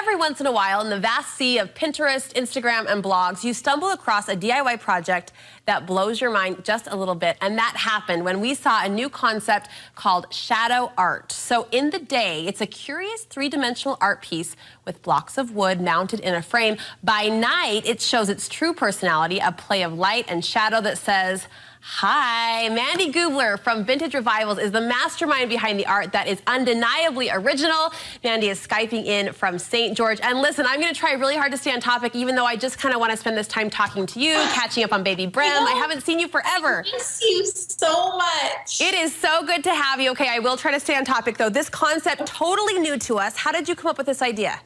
Every once in a while, in the vast sea of Pinterest, Instagram, and blogs, you stumble across a DIY project that blows your mind just a little bit. And that happened when we saw a new concept called shadow art. So in the day, it's a curious three-dimensional art piece with blocks of wood mounted in a frame. By night, it shows its true personality, a play of light and shadow that says, "Hi." Mandy Gubler from Vintage Revivals is the mastermind behind the art that is undeniably original. Mandy is Skyping in from St. George. And listen, I'm going to try really hard to stay on topic, even though I just kind of want to spend this time talking to you, catching up on baby Brim. I haven't seen you forever. I miss you so much. It is so good to have you. Okay, I will try to stay on topic, though. This concept, totally new to us. How did you come up with this idea?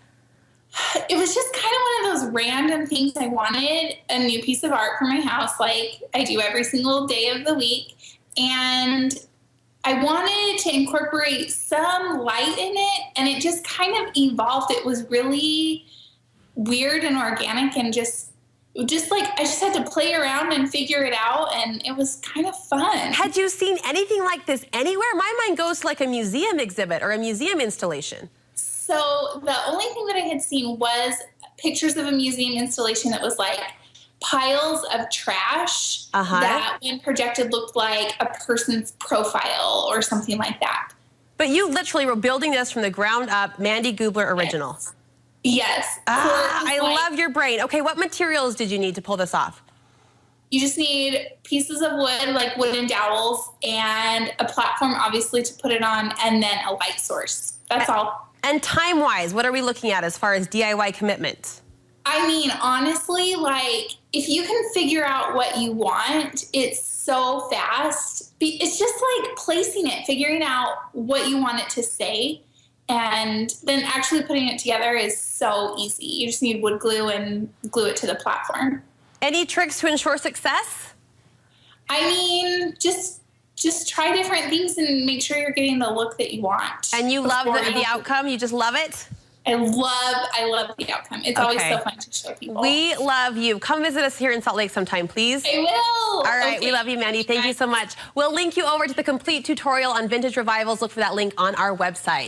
It was just kind of one of those random things. I wanted a new piece of art for my house like I do every single day of the week. And I wanted to incorporate some light in it, and it just kind of evolved. It was really weird and organic, and just like I just had to play around and figure it out, and it was kind of fun. Had you seen anything like this anywhere? My mind goes to like a museum exhibit or a museum installation. So the only thing that I had seen was pictures of a museum installation that was like piles of trash that when projected looked like a person's profile or something like that. But you literally were building this from the ground up, Mandy Gubler original. Yes. I love your brain. Okay, what materials did you need to pull this off? You just need pieces of wood, like wooden dowels, and a platform, obviously, to put it on, and then a light source. That's all. And time-wise, what are we looking at as far as DIY commitment? I mean, honestly, like, if you can figure out what you want, it's so fast. It's just like placing it, figuring out what you want it to say, and then actually putting it together is so easy. You just need wood glue and glue it to the platform. Any tricks to ensure success? I mean, just try different things and make sure you're getting the look that you want. And you love the outcome? You just love it? I love the outcome. It's always so fun to show people. We love you. Come visit us here in Salt Lake sometime, please. I will. All right, we love you, Mandy. Thank you so much. We'll link you over to the complete tutorial on Vintage Revivals. Look for that link on our website.